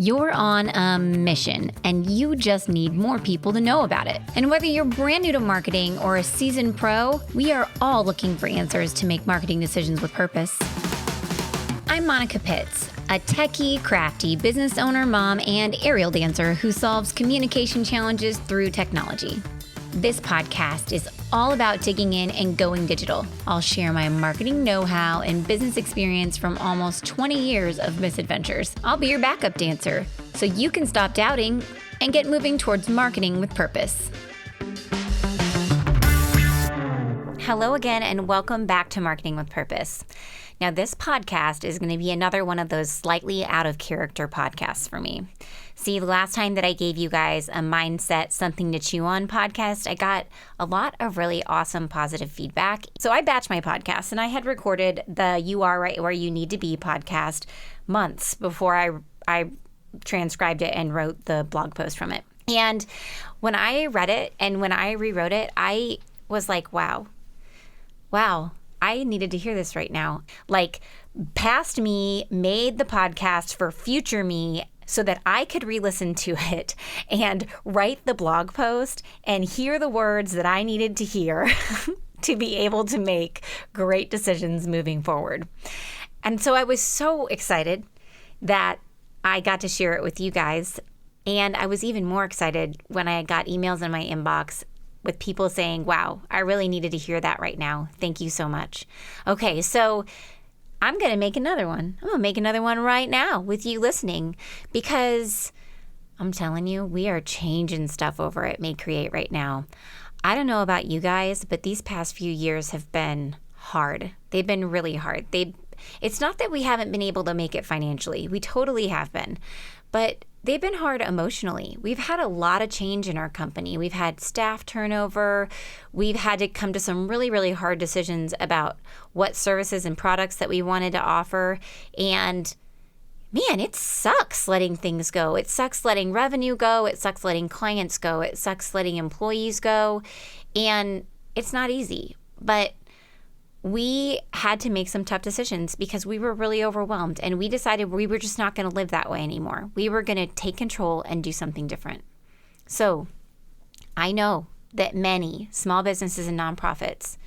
You're on a mission, and you just need more people to know about it. And whether you're brand new to marketing or a seasoned pro, we are all looking for answers to make marketing decisions with purpose. I'm Monica Pitts, a techie, crafty business owner, mom, and aerial dancer who solves communication challenges through technology. This podcast is all about digging in and going digital. I'll share my marketing know-how and business experience from almost 20 years of misadventures. I'll be your backup dancer, so you can stop doubting and get moving towards marketing with purpose. Hello again, and welcome back to Marketing with Purpose. Now, this podcast is going to be another one of those slightly out of character podcasts for me. See, the last time that I gave you guys a mindset, something to chew on podcast, I got a lot of really awesome positive feedback. So I batched my podcast, and I had recorded the You Are Right Where You Need to Be podcast months before I transcribed it and wrote the blog post from it. And when I read it and when I rewrote it, I was like, wow, I needed to hear this right now. Like, past me made the podcast for future me so that I could re-listen to it and write the blog post and hear the words that I needed to hear to be able to make great decisions moving forward. And so I was so excited that I got to share it with you guys. And I was even more excited when I got emails in my inbox with people saying, wow, I really needed to hear that right now. Thank you so much. Okay, so I'm going to make another one. I'm going to make another one right now with you listening, because I'm telling you, we are changing stuff over at May Create right now. I don't know about you guys, but these past few years have been hard. They've been really hard. It's not that we haven't been able to make it financially. We totally have been. But they've been hard emotionally. We've had a lot of change in our company. We've had staff turnover. We've had to come to some really, really hard decisions about what services and products that we wanted to offer. And man, it sucks letting things go. It sucks letting revenue go. It sucks letting clients go. It sucks letting employees go. And it's not easy. But we had to make some tough decisions because we were really overwhelmed, and we decided we were just not going to live that way anymore. We were going to take control and do something different. So I know that many small businesses and nonprofits,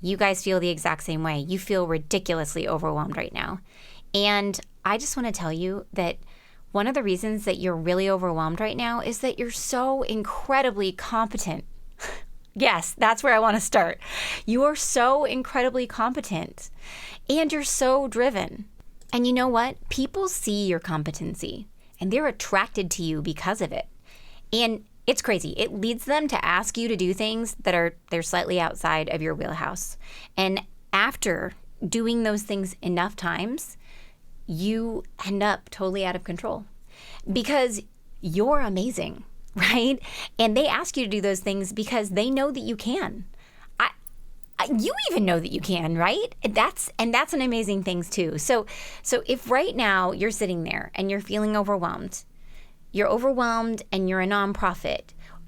you guys feel the exact same way. You feel ridiculously overwhelmed right now. And I just want to tell you that one of the reasons that you're really overwhelmed right now is that you're so incredibly competent. Yes, that's where I want to start. You are so incredibly competent, and you're so driven. And you know what? People see your competency, and they're attracted to you because of it. And it's crazy. It leads them to ask you to do things that they're slightly outside of your wheelhouse. And after doing those things enough times, you end up totally out of control because you're amazing. Right? And they ask you to do those things because they know that you can. You even know that you can, right? That's an amazing thing too. So if right now you're sitting there and you're feeling overwhelmed and you're a nonprofit,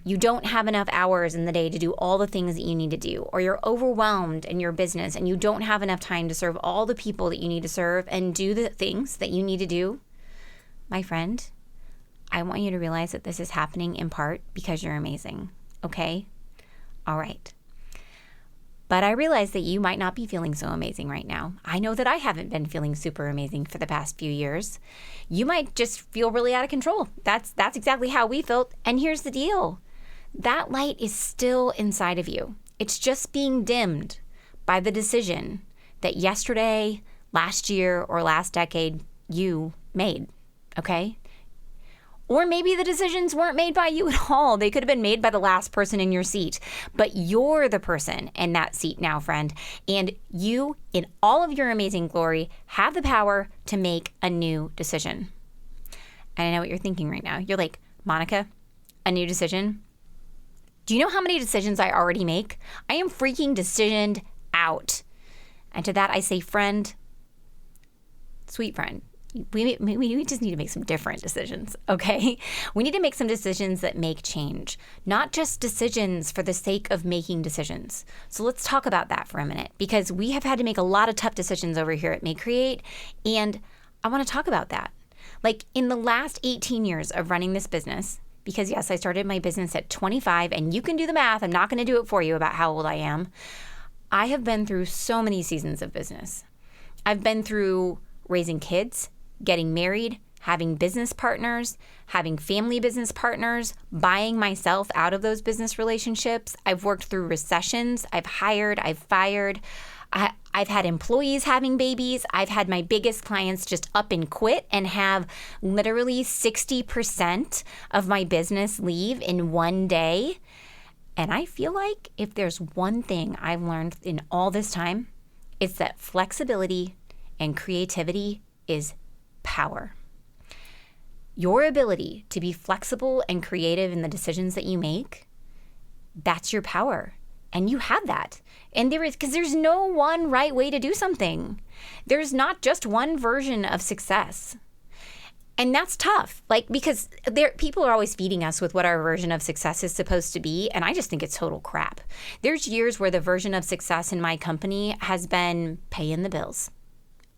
you don't have enough hours in the day to do all the things that you need to do, or you're overwhelmed in your business and you don't have enough time to serve all the people that you need to serve and do the things that you need to do, my friend, I want you to realize that this is happening in part because you're amazing, okay? All right. But I realize that you might not be feeling so amazing right now. I know that I haven't been feeling super amazing for the past few years. You might just feel really out of control. That's exactly how we felt. And here's the deal. That light is still inside of you. It's just being dimmed by the decision that yesterday, last year, or last decade you made, okay? Or maybe the decisions weren't made by you at all. They could have been made by the last person in your seat. But you're the person in that seat now, friend. And you, in all of your amazing glory, have the power to make a new decision. And I know what you're thinking right now. You're like, Monica, a new decision? Do you know how many decisions I already make? I am freaking decisioned out. And to that I say, friend, sweet friend, we just need to make some different decisions, okay? We need to make some decisions that make change, not just decisions for the sake of making decisions. So let's talk about that for a minute, because we have had to make a lot of tough decisions over here at May Create, and I want to talk about that. Like in the last 18 years of running this business, because yes, I started my business at 25, and you can do the math. I'm not going to do it for you about how old I am. I have been through so many seasons of business. I've been through raising kids, getting married, having business partners, having family business partners, buying myself out of those business relationships. I've worked through recessions. I've hired, I've fired. I've had employees having babies. I've had my biggest clients just up and quit and have literally 60% of my business leave in one day. And I feel like if there's one thing I've learned in all this time, it's that flexibility and creativity is power. Your ability to be flexible and creative in the decisions that you make, that's your power. And you have that. And because there's no one right way to do something. There's not just one version of success. And that's tough, because people are always feeding us with what our version of success is supposed to be. And I just think it's total crap. There's years where the version of success in my company has been paying the bills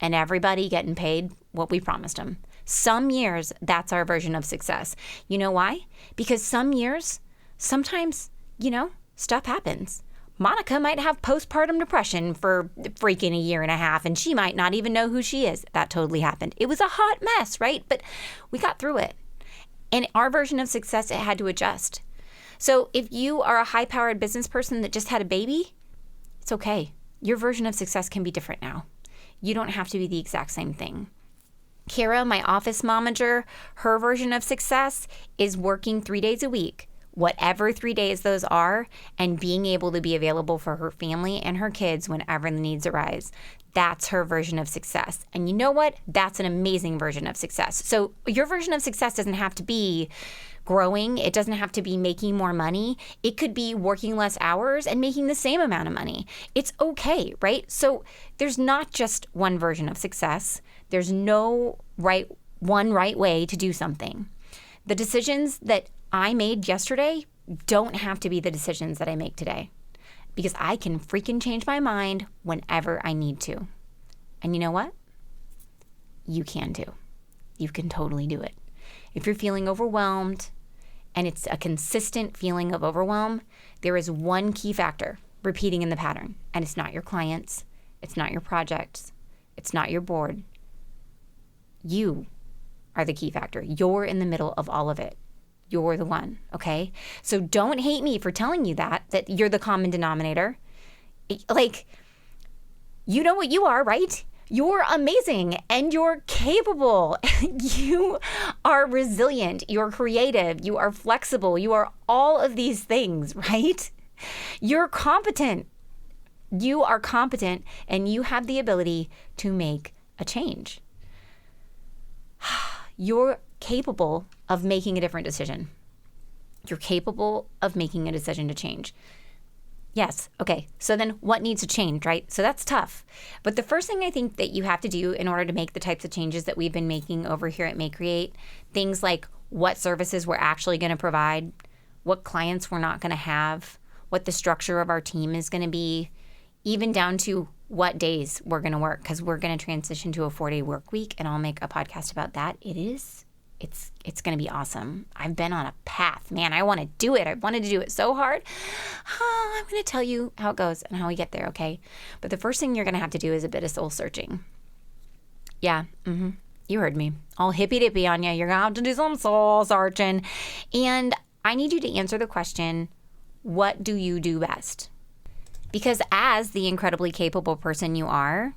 and everybody getting paid what we promised them. Some years, that's our version of success. You know why? Because some years, sometimes, stuff happens. Monica might have postpartum depression for freaking a year and a half, and she might not even know who she is. That totally happened. It was a hot mess, right? But we got through it. And our version of success, it had to adjust. So if you are a high-powered business person that just had a baby, it's okay. Your version of success can be different now. You don't have to be the exact same thing. Kara, my office momager, her version of success is working 3 days a week, whatever 3 days those are, and being able to be available for her family and her kids whenever the needs arise. That's her version of success. And you know what? That's an amazing version of success. So your version of success doesn't have to be growing. It doesn't have to be making more money. It could be working less hours and making the same amount of money. It's okay, right? So there's not just one version of success. There's no one right way to do something. The decisions that I made yesterday don't have to be the decisions that I make today, because I can freaking change my mind whenever I need to. And you know what? You can too. You can totally do it. If you're feeling overwhelmed and it's a consistent feeling of overwhelm, there is one key factor repeating in the pattern, and it's not your clients, it's not your projects, it's not your board. You are the key factor. You're in the middle of all of it. You're the one, okay? So don't hate me for telling you that you're the common denominator. You know what you are, right? You're amazing and you're capable. You are resilient. You're creative. You are flexible. You are all of these things, right? You're competent. You are competent and you have the ability to make a change. You're capable of making a different decision. You're capable of making a decision to change. Yes. Okay. So then what needs to change, right? So that's tough. But the first thing I think that you have to do in order to make the types of changes that we've been making over here at Make Create, things like what services we're actually going to provide, what clients we're not going to have, what the structure of our team is going to be, even down to what days we're going to work, because we're going to transition to a 4-day work week, and I'll make a podcast about that. It's going to be awesome. I've been on a path. Man, I want to do it. I wanted to do it so hard. I'm going to tell you how it goes and how we get there, okay? But the first thing you're going to have to do is a bit of soul searching. Yeah, you heard me. All hippy-dippy on you. You're going to have to do some soul searching. And I need you to answer the question, what do you do best? Because as the incredibly capable person you are,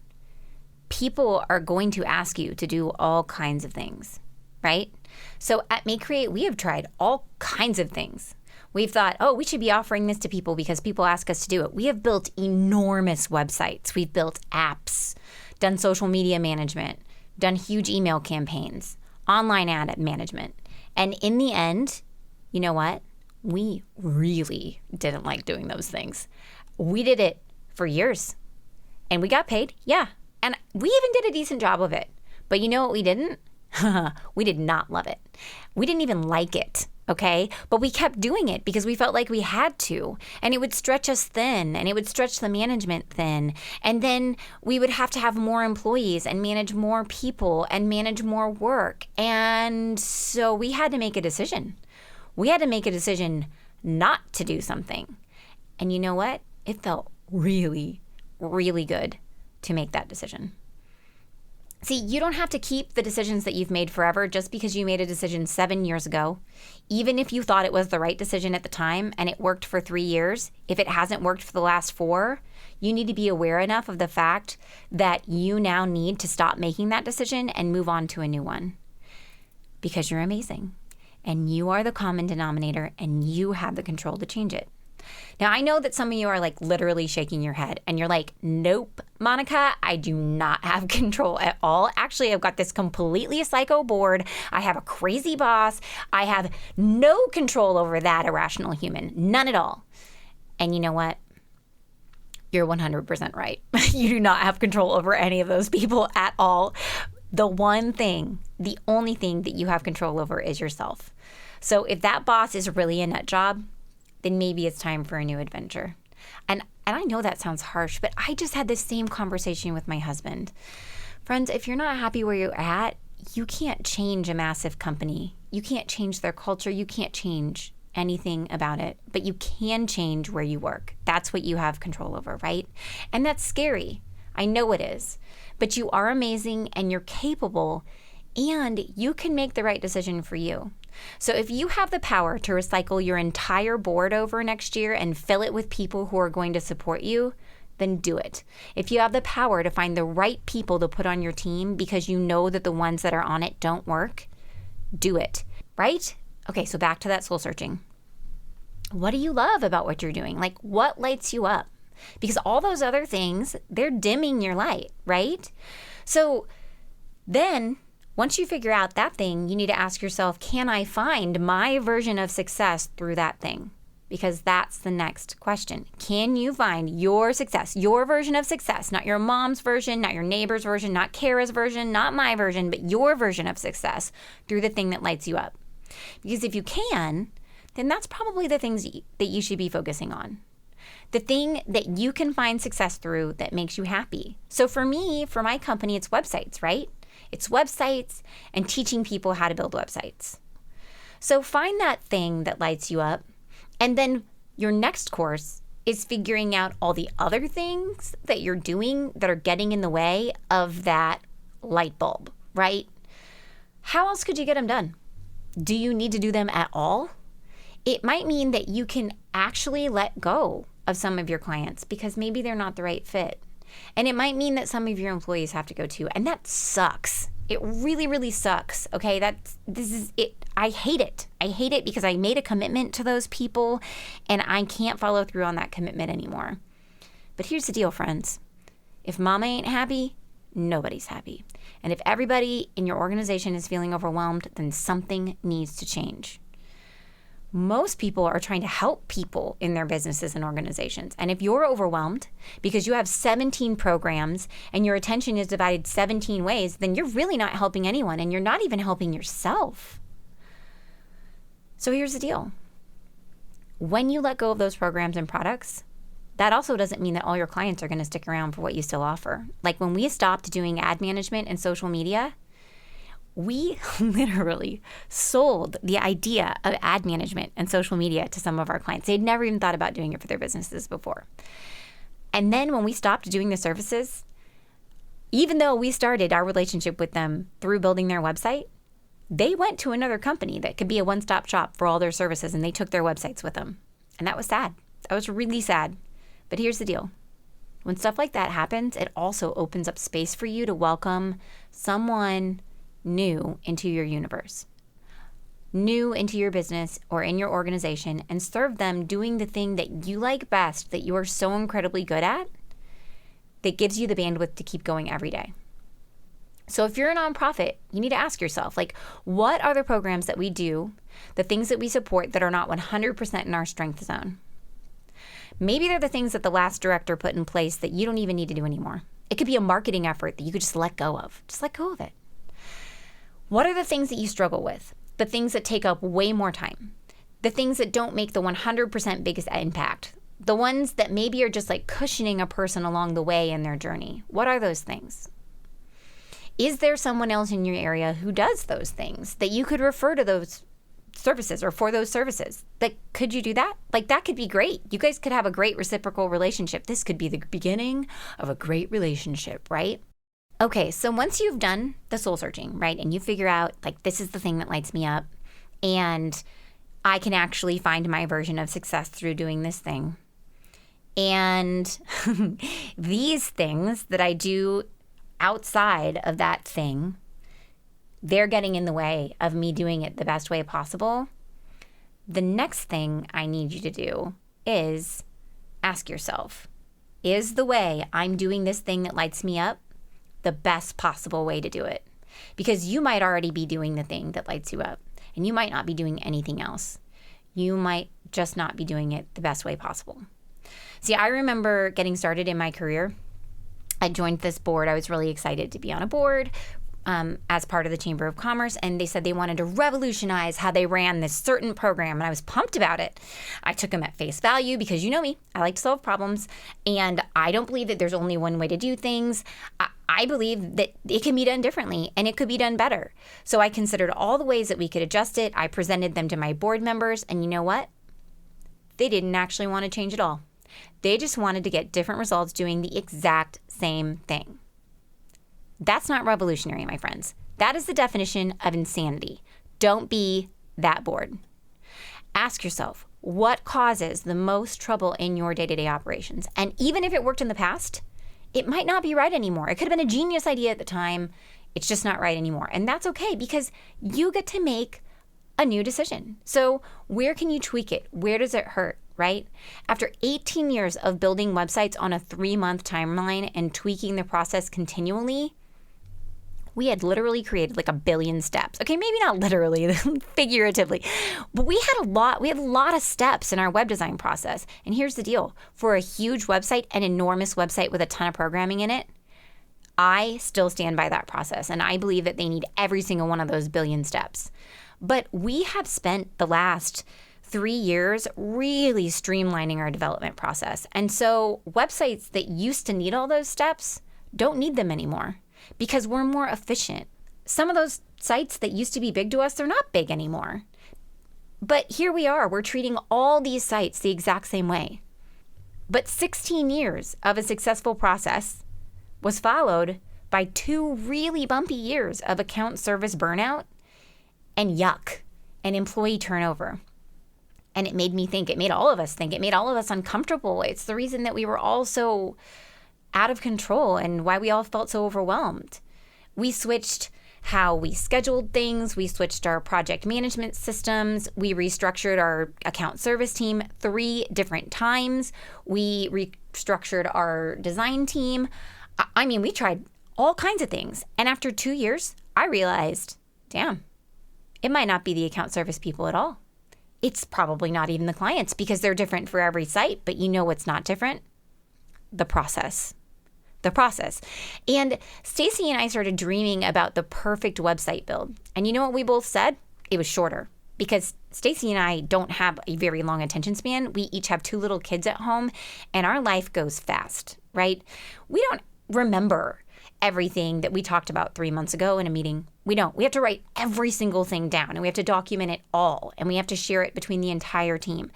people are going to ask you to do all kinds of things, right? So at Make Create, we have tried all kinds of things. We've thought, we should be offering this to people because people ask us to do it. We have built enormous websites. We've built apps, done social media management, done huge email campaigns, online ad management. And in the end, you know what? We really didn't like doing those things. We did it for years and we got paid. Yeah. And we even did a decent job of it. But you know what we didn't? We did not love it. We didn't even like it. okay? But we kept doing it because we felt like we had to, and it would stretch us thin, and it would stretch the management thin. And then we would have to have more employees and manage more people and manage more work. And so we had to make a decision. We had to make a decision not to do something. And you know what? It felt really, really good to make that decision. See, you don't have to keep the decisions that you've made forever just because you made a decision 7 years ago. Even if you thought it was the right decision at the time and it worked for 3 years, if it hasn't worked for the last 4, you need to be aware enough of the fact that you now need to stop making that decision and move on to a new one. Because you're amazing and you are the common denominator and you have the control to change it. Now, I know that some of you are like literally shaking your head and you're like, nope, Monica, I do not have control at all. Actually, I've got this completely psycho board. I have a crazy boss. I have no control over that irrational human. None at all. And you know what? You're 100% right. You do not have control over any of those people at all. The one thing, the only thing that you have control over is yourself. So if that boss is really a nut job, then maybe it's time for a new adventure. And I know that sounds harsh, but I just had this same conversation with my husband. Friends, if you're not happy where you're at, you can't change a massive company. You can't change their culture. You can't change anything about it, but you can change where you work. That's what you have control over, right? And that's scary. I know it is, but you are amazing and you're capable and you can make the right decision for you. So if you have the power to recycle your entire board over next year and fill it with people who are going to support you, then do it. If you have the power to find the right people to put on your team because you know that the ones that are on it don't work, do it, right? Okay, so back to that soul searching. What do you love about what you're doing? Like, what lights you up? Because all those other things, they're dimming your light, right? So then once you figure out that thing, you need to ask yourself, can I find my version of success through that thing? Because that's the next question. Can you find your success, your version of success, not your mom's version, not your neighbor's version, not Kara's version, not my version, but your version of success through the thing that lights you up? Because if you can, then that's probably the things that you should be focusing on. The thing that you can find success through that makes you happy. So for me, for my company, it's websites, right? It's websites and teaching people how to build websites. So find that thing that lights you up. And then your next course is figuring out all the other things that you're doing that are getting in the way of that light bulb, right? How else could you get them done? Do you need to do them at all? It might mean that you can actually let go of some of your clients because maybe they're not the right fit. And it might mean that some of your employees have to go too. And that sucks. It really, really sucks. Okay, this is it. I hate it. I hate it because I made a commitment to those people and I can't follow through on that commitment anymore. But here's the deal, friends. If mama ain't happy, nobody's happy. And if everybody in your organization is feeling overwhelmed, then something needs to change. Most people are trying to help people in their businesses and organizations. And if you're overwhelmed because you have 17 programs and your attention is divided 17 ways, then you're really not helping anyone and you're not even helping yourself. So here's the deal. When you let go of those programs and products, that also doesn't mean that all your clients are going to stick around for what you still offer. Like when we stopped doing ad management and social media, we literally sold the idea of ad management and social media to some of our clients. They'd never even thought about doing it for their businesses before. And then when we stopped doing the services, even though we started our relationship with them through building their website, they went to another company that could be a one-stop shop for all their services, and they took their websites with them. And that was sad. That was really sad. But here's the deal. When stuff like that happens, it also opens up space for you to welcome someone new into your universe, new into your business or in your organization, and serve them doing the thing that you like best, that you are so incredibly good at, that gives you the bandwidth to keep going every day. So if you're a nonprofit, you need to ask yourself, like, what are the programs that we do, the things that we support that are not 100% in our strength zone? Maybe they're the things that the last director put in place that you don't even need to do anymore. It could be a marketing effort that you could just let go of. Just let go of it. What are the things that you struggle with? the things that take up way more time, the things that don't make the 100% biggest impact, the ones that maybe are just like cushioning a person along the way in their journey. What are those things? Is there someone else in your area who does those things that you could refer to those services or for those services? Could you do that? Like, that could be great. You guys could have a great reciprocal relationship. This could be the beginning of a great relationship, right? Okay, so once you've done the soul searching, right, and you figure out, like, this is the thing that lights me up, and I can actually find my version of success through doing this thing. And these things that I do outside of that thing, they're getting in the way of me doing it the best way possible. The next thing I need you to do is ask yourself, is the way I'm doing this thing that lights me up the best possible way to do it? Because you might already be doing the thing that lights you up, and you might not be doing anything else. You might just not be doing it the best way possible. See, I remember getting started in my career. I joined this board. I was really excited to be on a board as part of the Chamber of Commerce, and they said they wanted to revolutionize how they ran this certain program, and I was pumped about it. I took them at face value because you know me, I like to solve problems, and I don't believe that there's only one way to do things. I believe that it can be done differently, and it could be done better. So I considered all the ways that we could adjust it. I presented them to my board members, and you know what? They didn't actually want to change at all. They just wanted to get different results doing the exact same thing. That's not revolutionary, my friends. That is the definition of insanity. Don't be that bored. Ask yourself, what causes the most trouble in your day-to-day operations? And even if it worked in the past, it might not be right anymore. It could have been a genius idea at the time. It's just not right anymore. And that's okay, because you get to make a new decision. So where can you tweak it? Where does it hurt, right? After 18 years of building websites on a 3-month timeline and tweaking the process continually, we had literally created like 1 billion steps. Okay, maybe not literally, figuratively, but we had a lot of steps in our web design process. And here's the deal. For a huge website, an enormous website with a ton of programming in it, I still stand by that process. And I believe that they need every single one of those billion steps. But we have spent the last 3 years really streamlining our development process. And so websites that used to need all those steps don't need them anymore, because we're more efficient. Some of those sites that used to be big to us, they're not big anymore. But here we are, we're treating all these sites the exact same way. But 16 years of a successful process was followed by 2 really bumpy years of account service burnout and yuck and employee turnover. And it made me think, it made all of us think, it made all of us uncomfortable. It's the reason that we were all so out of control and why we all felt so overwhelmed. We switched how we scheduled things. We switched our project management systems. We restructured our account service team 3 different times. We restructured our design team. I mean, we tried all kinds of things. And after 2 years, I realized, damn, it might not be the account service people at all. It's probably not even the clients, because they're different for every site. But you know what's not different? The process. And Stacy and I started dreaming about the perfect website build. And you know what we both said? It was shorter, because Stacy and I don't have a very long attention span. We each have 2 little kids at home, and our life goes fast, right? We don't remember everything that we talked about 3 months ago in a meeting. We don't. We have to write every single thing down, and we have to document it all, and we have to share it between the entire team.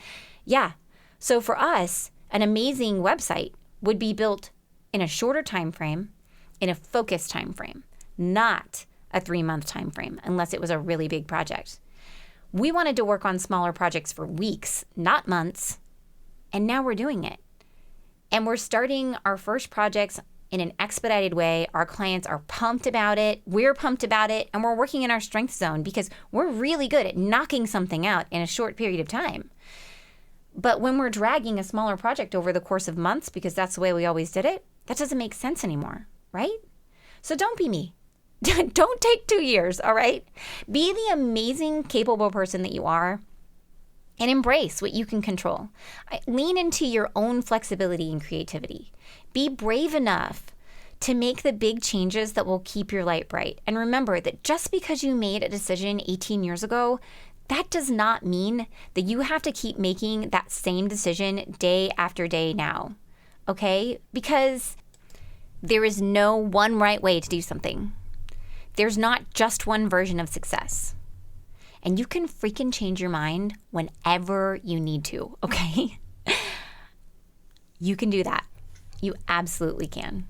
Yeah. So for us, an amazing website would be built in a shorter time frame, in a focused time frame, not a 3-month time frame, unless it was a really big project. We wanted to work on smaller projects for weeks, not months, and now we're doing it. And we're starting our first projects in an expedited way. Our clients are pumped about it. We're pumped about it, and we're working in our strength zone because we're really good at knocking something out in a short period of time. But when we're dragging a smaller project over the course of months, because that's the way we always did it, that doesn't make sense anymore, right? So don't be me. Don't take 2 years, all right? Be the amazing, capable person that you are, and embrace what you can control. Lean into your own flexibility and creativity. Be brave enough to make the big changes that will keep your light bright. And remember that just because you made a decision 18 years ago, that does not mean that you have to keep making that same decision day after day now, okay? Because there is no one right way to do something. There's not just one version of success. And you can freaking change your mind whenever you need to, okay? You can do that. You absolutely can.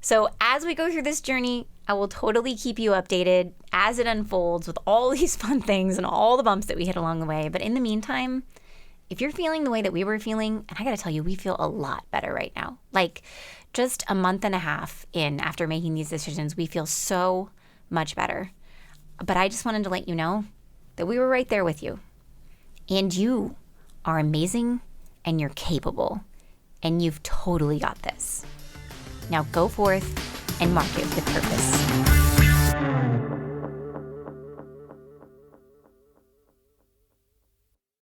So as we go through this journey, I will totally keep you updated as it unfolds with all these fun things and all the bumps that we hit along the way. But in the meantime, if you're feeling the way that we were feeling, and I gotta tell you, we feel a lot better right now. Like just a month and a half in after making these decisions, we feel so much better. But I just wanted to let you know that we were right there with you. And you are amazing and you're capable and you've totally got this. Now go forth and market with purpose.